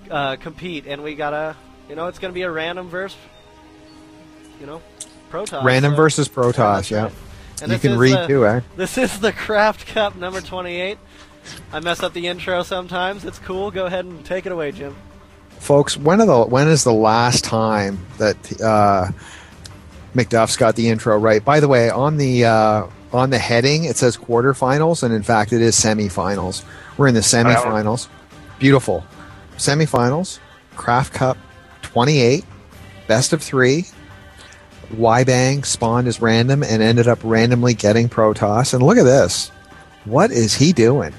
compete, and we gotta, it's gonna be a random versus, Protoss. Random versus Protoss, yeah. Right. And you can read too, eh? This is the CraftCup number 28. I mess up the intro sometimes. It's cool. Go ahead and take it away, Jim. Folks, when is the last time that McDuff's got the intro right? By the way, on the heading it says quarterfinals, and in fact it is semifinals. We're in the semifinals. Beautiful. Semifinals, CraftCup 28, best of 3. Wybang spawned as random and ended up randomly getting Protoss. And look at this. What is he doing?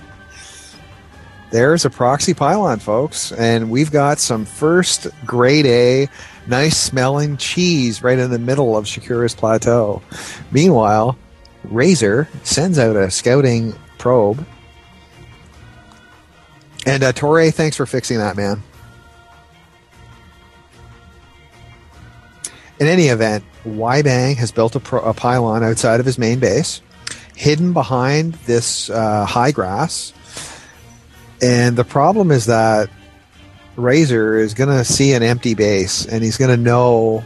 There's a proxy pylon, folks. And we've got some first grade A, nice smelling cheese right in the middle of Shakura's plateau. Meanwhile, Razor sends out a scouting probe. And Torre, thanks for fixing that, man. In any event, Wybang has built a pylon outside of his main base, hidden behind this high grass. And the problem is that Razor is going to see an empty base, and he's going to know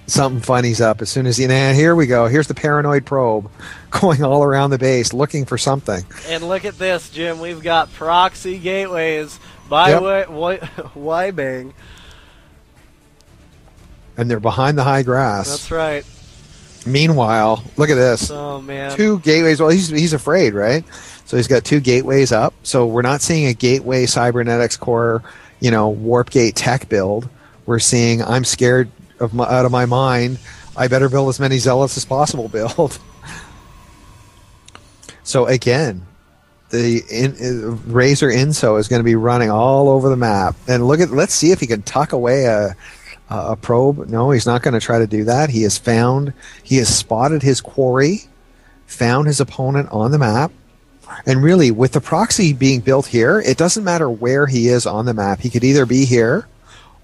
something funny's up as soon as here we go. Here's the paranoid probe going all around the base looking for something. And look at this, Jim. We've got proxy gateways by Wybang. And they're behind the high grass. That's right. Meanwhile, look at this. Oh, man. 2 gateways. Well, he's afraid, right? So he's got 2 gateways up. So we're not seeing a gateway cybernetics core, warp gate tech build. We're seeing I'm scared out of my mind. I better build as many zealots as possible build. So again, the Razor Inso is going to be running all over the map. And let's see if he can tuck away a probe. No, he's not going to try to do that. He has spotted his quarry, found his opponent on the map. And really, with the proxy being built here, it doesn't matter where he is on the map. He could either be here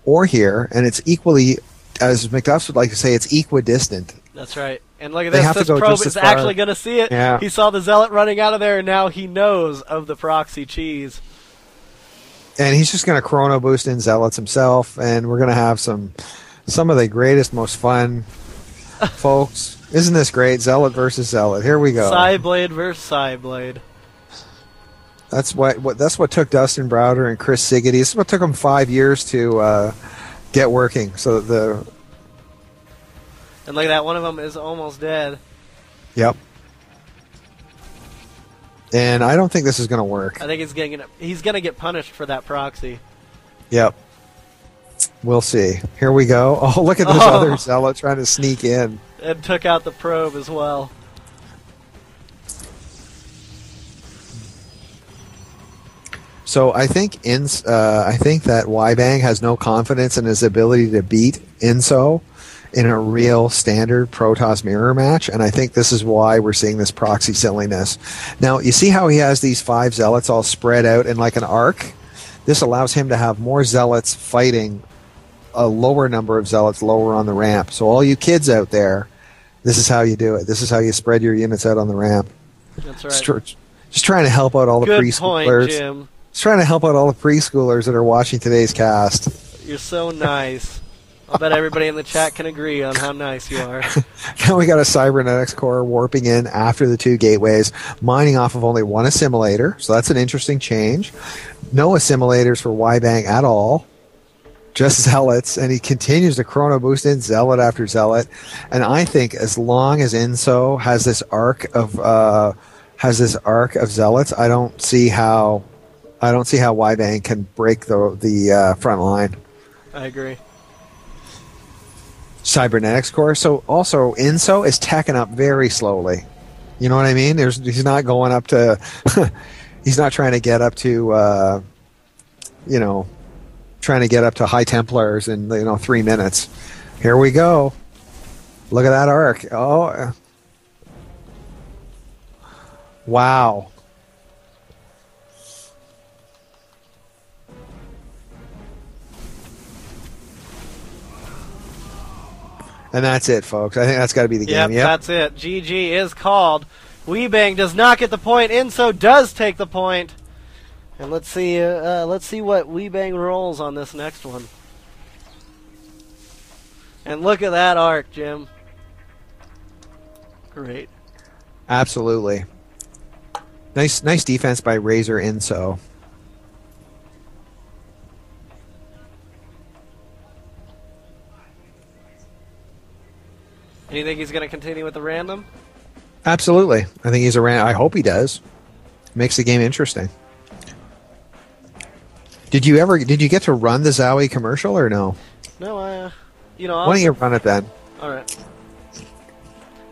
or here, and it's equally, as McDuff would like to say, it's equidistant. That's right. And look at this. This probe is actually going to see it. Yeah. He saw the zealot running out of there, and now he knows of the proxy cheese. And he's just going to chrono boost in zealots himself, and we're going to have some of the greatest, most fun folks. Isn't this great? Zealot versus zealot. Here we go. Psyblade versus Psyblade. That's what took Dustin Browder and Chris Siggety. This is what took them 5 years to get working. So and look at that. One of them is almost dead. Yep. And I don't think this is going to work. I think he's going to get punished for that proxy. Yep. We'll see. Here we go. Oh, look at this other zealot trying to sneak in. And took out the probe as well. So I think that Wybang has no confidence in his ability to beat Inso in a real standard Protoss mirror match, and I think this is why we're seeing this proxy silliness. Now, you see how he has these 5 zealots all spread out in like an arc? This allows him to have more zealots fighting a lower number of zealots lower on the ramp. So all you kids out there, this is how you do it. This is how you spread your units out on the ramp. That's right. Just trying to help out all the Good preschoolers. Point, Jim. Just trying to help out all the preschoolers that are watching today's cast. You're so nice. I'll bet everybody in the chat can agree on how nice you are. Now we got a cybernetics core warping in after the 2 gateways, mining off of only 1 assimilator, so that's an interesting change. No assimilators for Wybang at all, just zealots, and he continues to chrono boost in zealot after zealot. And I think as long as Inso has this arc of zealots, I don't see how Wybang can break the front line. I agree. Cybernetics core. So also Inso is tacking up very slowly. You know what I mean? He's not going up to he's not trying to get up to trying to get up to High Templars in 3 minutes. Here we go. Look at that arc. Oh. Wow. And that's it, folks. I think that's got to be the game. Yep, that's it. GG is called. Wybang does not get the point. Inso does take the point. And let's see what Weebang rolls on this next one. And look at that arc, Jim. Great. Absolutely. Nice defense by Razor Inso. And you think he's going to continue with the random? Absolutely. I think he's a random. I hope he does. Makes the game interesting. Did you get to run the Zowie commercial or no? No, why don't you run it then? All right.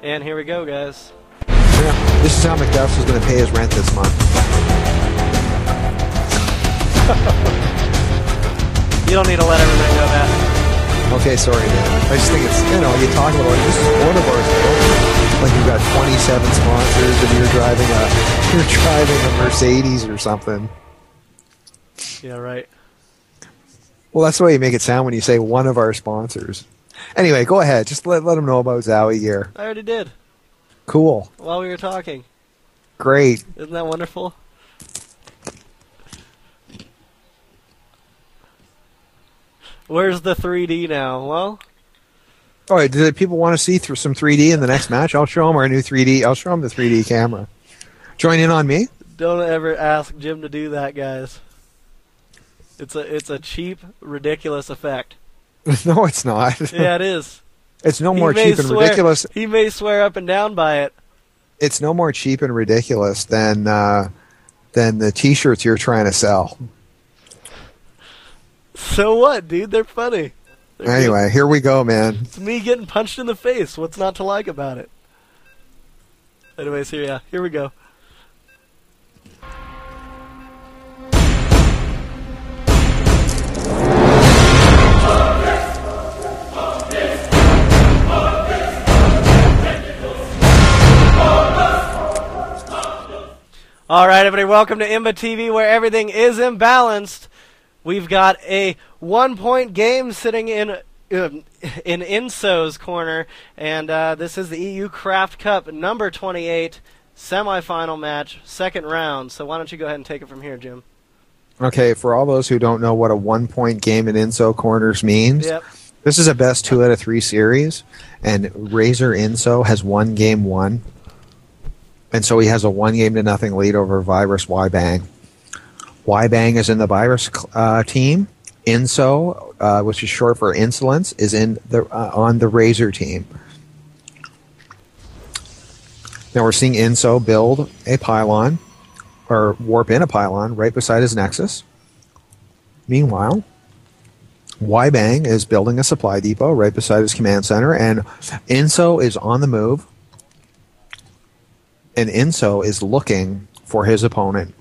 And here we go, guys. Yeah, this is how McDuff's is going to pay his rent this month. You don't need to let everybody know that. Okay, sorry, man. I just think it's, you talk about this is one of ours. Like you've got 27 sponsors and you're driving a Mercedes or something. Yeah, right. Well, that's the way you make it sound when you say one of our sponsors. Anyway, go ahead. Just let them know about Zowie gear. I already did. Cool. While we were talking. Great. Isn't that wonderful? Where's the 3D now? Well, all right. Do people want to see through some 3D in the next match? I'll show them our new 3D. I'll show them the 3D camera. Join in on me. Don't ever ask Jim to do that, guys. It's a cheap, ridiculous effect. No, it's not. Yeah, it is. It's no more cheap and ridiculous. He may swear up and down by it. It's no more cheap and ridiculous than the T-shirts you're trying to sell. So what, dude? They're funny. Anyway, here we go, man. It's me getting punched in the face. What's not to like about it? Anyways, here we go. All right, everybody, welcome to IMBA TV, where everything is imbalanced. We've got a 1-point game sitting in Inso's corner, and this is the EU Craft Cup number 28 semifinal match, second round. So why don't you go ahead and take it from here, Jim? Okay, for all those who don't know what a 1-point game in Inso corners means, yep. This is a best 2 out of 3 series, and Razor Inso has won game 1. And so he has a 1-0 lead over Virus Wybang. Wybang is in the Virus team. Inso, which is short for Insolence, is on the Razor team. Now we're seeing Inso build a pylon, or warp in a pylon, right beside his Nexus. Meanwhile, Wybang is building a supply depot right beside his command center, and Inso is on the move. And Inso is looking for his opponent.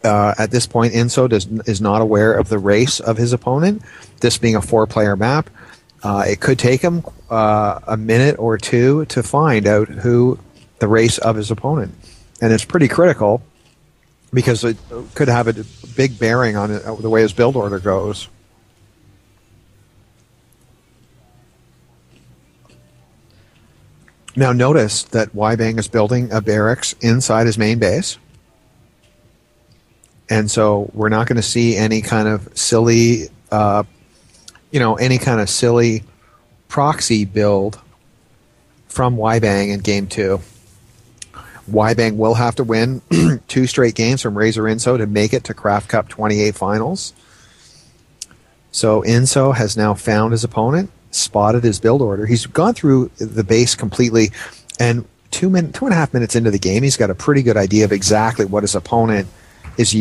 At this point, Inso is not aware of the race of his opponent, this being a 4-player map. It could take him a minute or two to find out who the race of his opponent. And it's pretty critical because it could have a big bearing on the way his build order goes. Now notice that Wybang is building a barracks inside his main base. And so we're not going to see any kind of silly, proxy build from Wybang in Game 2. Wybang will have to win 2 straight games from Razor Inso to make it to Craft Cup 28 finals. So Inso has now found his opponent, spotted his build order. He's gone through the base completely, and 2.5 minutes into the game, he's got a pretty good idea of exactly what his opponent is,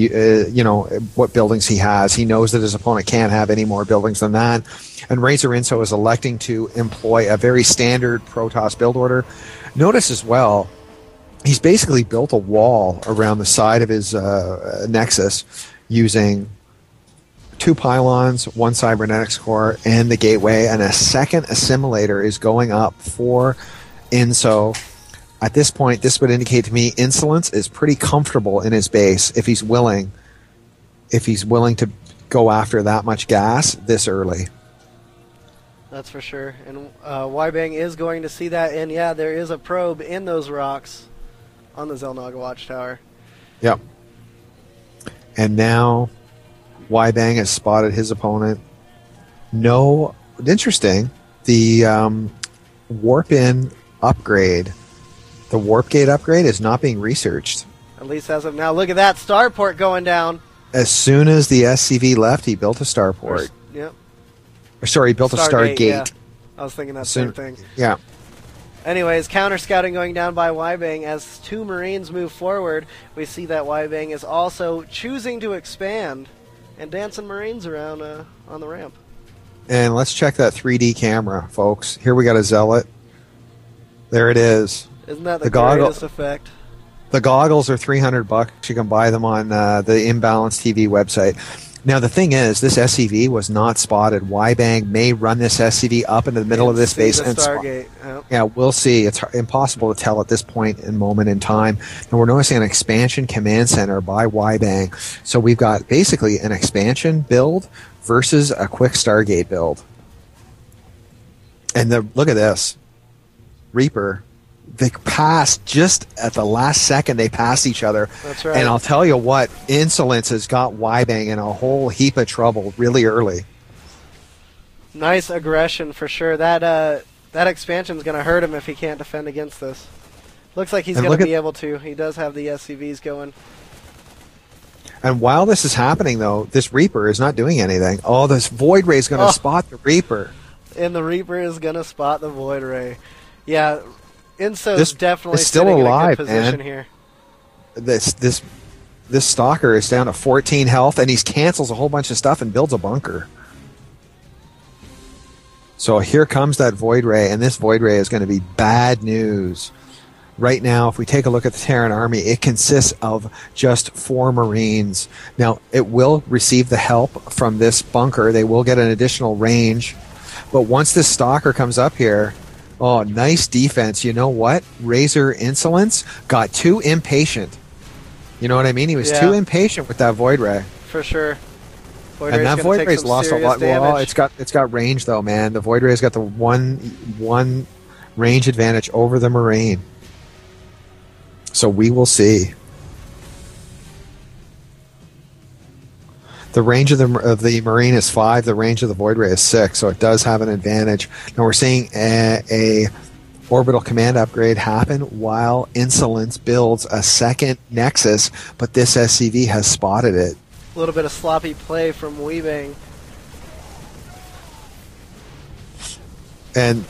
what buildings he has. He knows that his opponent can't have any more buildings than that. And Razor Inso is electing to employ a very standard Protoss build order. Notice as well, he's basically built a wall around the side of his Nexus using 2 pylons, 1 cybernetics core, and the gateway, and a second assimilator is going up for Inso. At this point, this would indicate to me Insolence is pretty comfortable in his base if he's willing to go after that much gas this early. That's for sure. And Wybang is going to see that, and yeah, there is a probe in those rocks on the Zelnaga Watchtower. Yep. And now Wybang has spotted his opponent. No, interesting. The warp-in upgrade, the warp gate upgrade is not being researched. At least as of now. Look at that starport going down. As soon as the SCV left, he built a starport. Yep. Or, sorry, he built a Stargate. Yeah. I was thinking that same thing. Yeah. Anyways, counter scouting going down by Wybang. As 2 Marines move forward, we see that Wybang is also choosing to expand and dancing Marines around on the ramp. And let's check that 3D camera, folks. Here we got a Zealot. There it is. Isn't that the greatest effect? The goggles are $300. You can buy them on the Imbalance TV website. Now, the thing is, this SCV was not spotted. Wybang may run this SCV up into the middle of this base and Stargate. Yep. Yeah, we'll see. It's impossible to tell at this point in moment in time. And we're noticing an expansion command center by Wybang. So we've got basically an expansion build versus a quick Stargate build. And look at this. Reaper. They passed just at the last second. They passed each other. That's right. And I'll tell you what, Insolence has got Wybang in a whole heap of trouble really early. Nice aggression for sure. That expansion's going to hurt him if he can't defend against this. Looks like he's going to be able to. He does have the SCVs going. And while this is happening, though, this Reaper is not doing anything. Oh, this Void Ray is going to spot the Reaper. And the Reaper is going to spot the Void Ray. Yeah, Inso's definitely still sitting alive, in a good position man. here. This Stalker is down to 14 health, and he cancels a whole bunch of stuff and builds a bunker. So here comes that Void Ray, and this Void Ray is going to be bad news. Right now, if we take a look at the Terran army, it consists of just 4 Marines. Now, it will receive the help from this bunker. They will get an additional range. But once this Stalker comes up here, oh, nice defense. You know what? Razor Insolence got too impatient. You know what I mean? He was too impatient with that Void Ray. For sure. And that Void Ray's lost a lot. Well, it's got range though, man. The Void Ray's got the one range advantage over the Marine. So we will see. The range of the Marine is 5. The range of the Void Ray is 6. So it does have an advantage. Now we're seeing a orbital command upgrade happen while Insolence builds a second Nexus, but this SCV has spotted it. A little bit of sloppy play from Wybang. And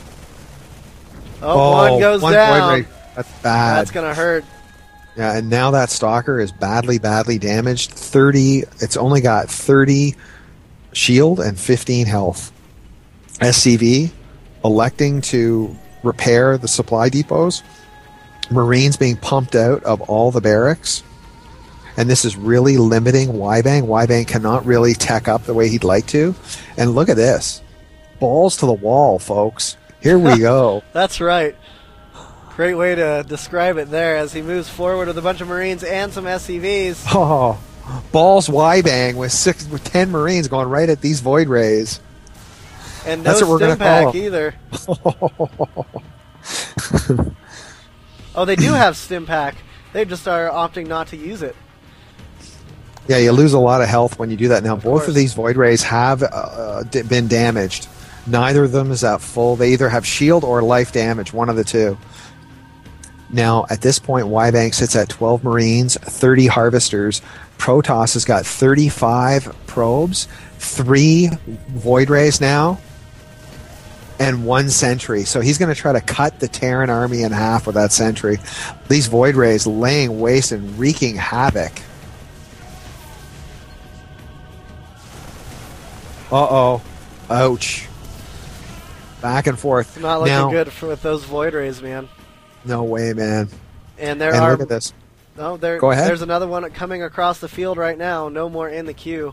one goes one down. Void Ray. That's bad. That's gonna hurt. Yeah, and now that Stalker is badly damaged. 30. It's only got 30 shield and 15 health. SCV electing to repair the supply depots. Marines being pumped out of all the barracks. And this is really limiting Wybang. Wybang cannot really tech up the way he'd like to. And look at this. Balls to the wall, folks. Here we go. That's right. Great way to describe it there as he moves forward with a bunch of Marines and some SCVs. Oh, balls Wybang with 10 Marines going right at these Void Rays. And no stim pack either. Oh, they do have stim pack. They just are opting not to use it. Yeah, you lose a lot of health when you do that. Now, both of these Void Rays have been damaged. Neither of them is at full. They either have shield or life damage, one of the two. Now, at this point, Wybang sits at 12 Marines, 30 Harvesters. Protoss has got 35 probes, 3 Void Rays now, and 1 Sentry. So he's going to try to cut the Terran army in half with that Sentry. These Void Rays laying waste and wreaking havoc. Uh-oh. Ouch. Back and forth. Not looking good with those Void Rays, man. No way, man. And look at this. No, Go ahead. There's another one coming across the field right now. No more in the queue.